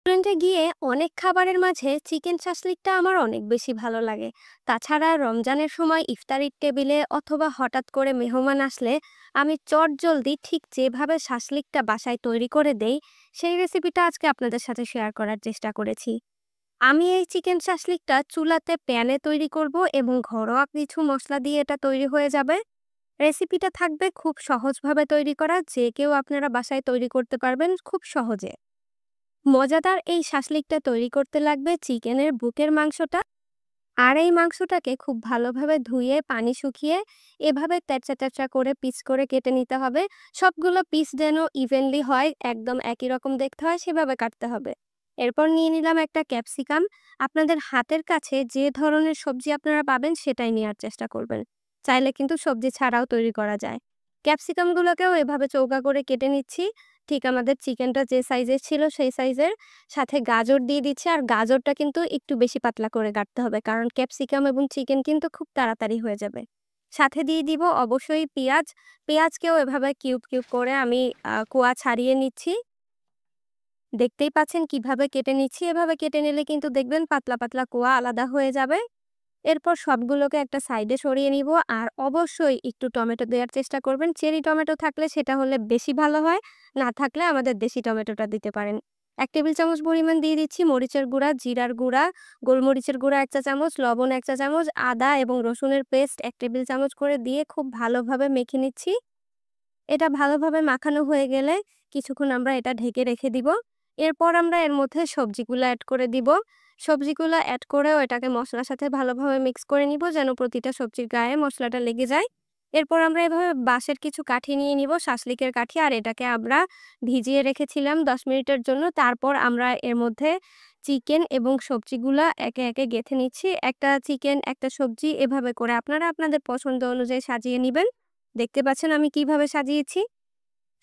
রেস্টুরেন্টে গিয়ে অনেক খাবারের মাঝে চিকেন শাসলিকটা আমার অনেক বেশি ভালো লাগে। তাছাড়া রমজানের সময় ইফতারির টেবিলে অথবা হঠাৎ করে মেহমান আসলে আমি চটজলদি ঠিক যেভাবে শাসলিকটা বাসায় তৈরি করে দেই, সেই রেসিপিটা আজকে আপনাদের সাথে শেয়ার করার চেষ্টা করেছি। আমি এই চিকেন শাসলিকটা চুলাতে প্যানে তৈরি করব এবং ঘরোয়া কিছু মশলা দিয়ে এটা তৈরি হয়ে যাবে। রেসিপিটা থাকবে খুব সহজভাবে তৈরি করা, যে কেউ আপনারা বাসায় তৈরি করতে পারবেন খুব সহজে। মজাদার এই শাসলিকটা তৈরি করতে লাগবে চিকেনের বুকের মাংসটা। আর এই মাংসটাকে খুব ভালোভাবে ধুয়ে পানি শুকিয়ে এভাবে তেরচা তেরচা করে পিস করে কেটে নিতে হবে। সবগুলো পিস যেন ইভেনলি হয়, একদম একই রকম দেখতে হয় সেভাবে কাটতে হবে। এরপর নিয়ে নিলাম একটা ক্যাপসিকাম। আপনাদের হাতের কাছে যে ধরনের সবজি আপনারা পাবেন সেটাই নেওয়ার চেষ্টা করবেন। চাইলে কিন্তু সবজি ছাড়াও তৈরি করা যায়। ক্যাপসিকামগুলোকেও এভাবে চৌকা করে কেটে নিচ্ছি। ঠিক আমাদের চিকেনটা যে সাইজের ছিল সেই সাইজের। সাথে গাজর দিয়ে দিচ্ছি, আর গাজরটা কিন্তু একটু বেশি পাতলা করে কাটতে হবে, কারণ ক্যাপসিকাম এবং চিকেন কিন্তু খুব তাড়াতাড়ি হয়ে যাবে। সাথে দিয়ে দিব অবশ্যই পেঁয়াজ। পেঁয়াজকেও এভাবে কিউব কিউব করে আমি কোয়া ছাড়িয়ে নিচ্ছি। দেখতেই পাচ্ছেন কিভাবে কেটে নিচ্ছি। এভাবে কেটে নিলে কিন্তু দেখবেন পাতলা পাতলা কোয়া আলাদা হয়ে যাবে। এরপর সবগুলোকে একটা সাইডে সরিয়ে নিব। আর অবশ্যই একটু টমেটো দেওয়ার চেষ্টা করবেন। চেরি টমেটো থাকলে সেটা হলে বেশি ভালো হয়। না থাকলে আমাদের দেশি টমেটোটা দিতে পারেন। ১ টেবিল চামচ পরিমাণ দিয়ে দিচ্ছি মরিচের গুঁড়া, জিরার গুঁড়া, গোলমরিচের গুঁড়া ১ চা চামচ, লবণ ১ চা চামচ, আদা এবং রসুনের পেস্ট ১ টেবিল চামচ করে দিয়ে খুব ভালোভাবে মেখে নিচ্ছি। এটা ভালোভাবে মাখানো হয়ে গেলে কিছুক্ষণ আমরা এটা ঢেকে রেখে দিব। এরপর আমরা এর মধ্যে সবজিগুলো এড করে দিব। সবজিগুলো এড করেও এটাকে মশলার সাথে ভালোভাবে মিক্স করে নিব, যেন প্রতিটা সবজির গায়ে মশলাটা লেগে যায়। এরপর আমরা এভাবে বাঁশের কিছু কাঠি নিয়ে নিব, শাসলিকের কাঠি, আর এটাকে আমরা ভিজিয়ে রেখেছিলাম ১০ মিনিটের জন্য। তারপর আমরা এর মধ্যে চিকেন এবং সবজিগুলা একে একে গেঁথে নিচ্ছি। একটা চিকেন, একটা সবজি এভাবে করে আপনারা আপনাদের পছন্দ অনুযায়ী সাজিয়ে নিবেন। দেখতে পাচ্ছেন আমি কিভাবে সাজিয়েছি।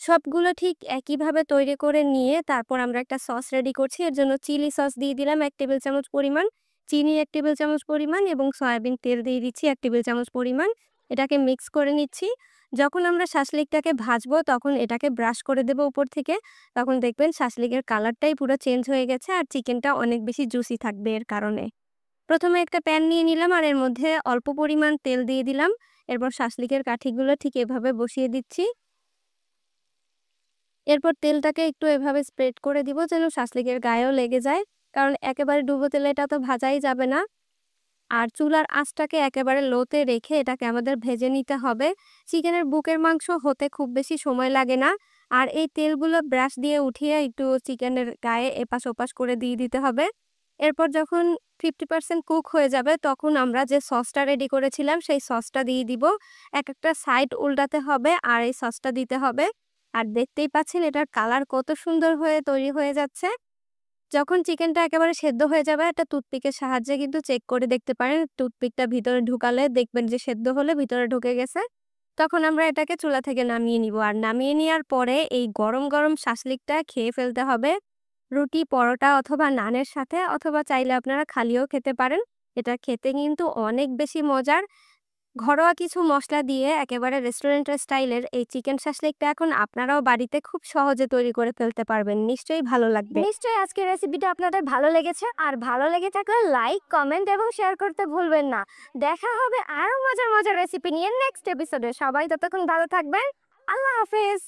সবগুলো ঠিক একইভাবে তৈরি করে নিয়ে তারপর আমরা একটা সস রেডি করছি। এর জন্য চিলি সস দিয়ে দিলাম ১ টেবিল চামচ পরিমাণ, চিনি ১ টেবিল চামচ পরিমাণ এবং সয়াবিন তেল দিয়ে দিচ্ছি ১ টেবিল চামচ পরিমাণ। এটাকে মিক্স করে নিচ্ছি। যখন আমরা শাসলিকটাকে ভাজবো তখন এটাকে ব্রাশ করে দেব উপর থেকে। তখন দেখবেন শাসলিকের কালারটাই পুরো চেঞ্জ হয়ে গেছে, আর চিকেনটা অনেক বেশি জুসি থাকবে এর কারণে। প্রথমে একটা প্যান নিয়ে নিলাম আর এর মধ্যে অল্প পরিমাণ তেল দিয়ে দিলাম। এরপর শাসলিকের কাঠিগুলো ঠিক এভাবে বসিয়ে দিচ্ছি। এরপর তেলটাকে একটু এভাবে স্প্রেড করে দিব যেন শাসলিকের গায়েও লেগে যায়। কারণ একেবারে ডুবো তেলে এটা তো ভাজাই যাবে না। আর চুলার আঁচটাকে একেবারে লোতে রেখে এটাকে আমাদের ভেজে নিতে হবে। চিকেনের বুকের মাংস হতে খুব বেশি সময় লাগে না। আর এই তেলগুলো ব্রাশ দিয়ে উঠিয়ে একটু চিকেনের গায়ে এপাশ ওপাশ করে দিয়ে দিতে হবে। এরপর যখন 50% কুক হয়ে যাবে তখন আমরা যে সসটা রেডি করেছিলাম সেই সসটা দিয়ে দিব। একটা সাইড উল্টাতে হবে আর এই সসটা দিতে হবে। আর দেখতেই পাচ্ছেন এটার কালার কত সুন্দর হয়ে তৈরি হয়ে যাচ্ছে। যখন চিকেনটা একেবারে সেদ্ধ হয়ে যাবে একটা টুথপিকের সাহায্যে কিন্তু চেক করে দেখতে পারেন। টুথপিকটা ভিতরে ঢুকালে দেখবেন যে সেদ্ধ হলে ভিতরে ঢুকে গেছে। তখন আমরা এটাকে চুলা থেকে নামিয়ে নিব। আর নামিয়ে নেওয়ার পরে এই গরম গরম শাসলিকটা খেয়ে ফেলতে হবে রুটি, পরোটা অথবা নানের সাথে, অথবা চাইলে আপনারা খালিও খেতে পারেন। এটা খেতে কিন্তু অনেক বেশি মজার। ঘরোয়া কিছু মসলা দিয়ে একেবারে রেস্টুরেন্টের স্টাইলের এই চিকেন শাসলিকটা এখন আপনারাও বাড়িতে খুব সহজে তৈরি করে ফেলতে পারবেন। নিশ্চয়ই ভালো লাগবে। নিশ্চয়ই আজকের রেসিপিটা আপনাদের ভালো লেগেছে। আর ভালো লেগে থাকলে লাইক, কমেন্ট এবং শেয়ার করতে ভুলবেন না। দেখা হবে আরো মজার মজার রেসিপি নিয়ে নেক্সট এপিসোডে। সবাই ততক্ষণ ভালো থাকবেন। আল্লাহ হাফেজ।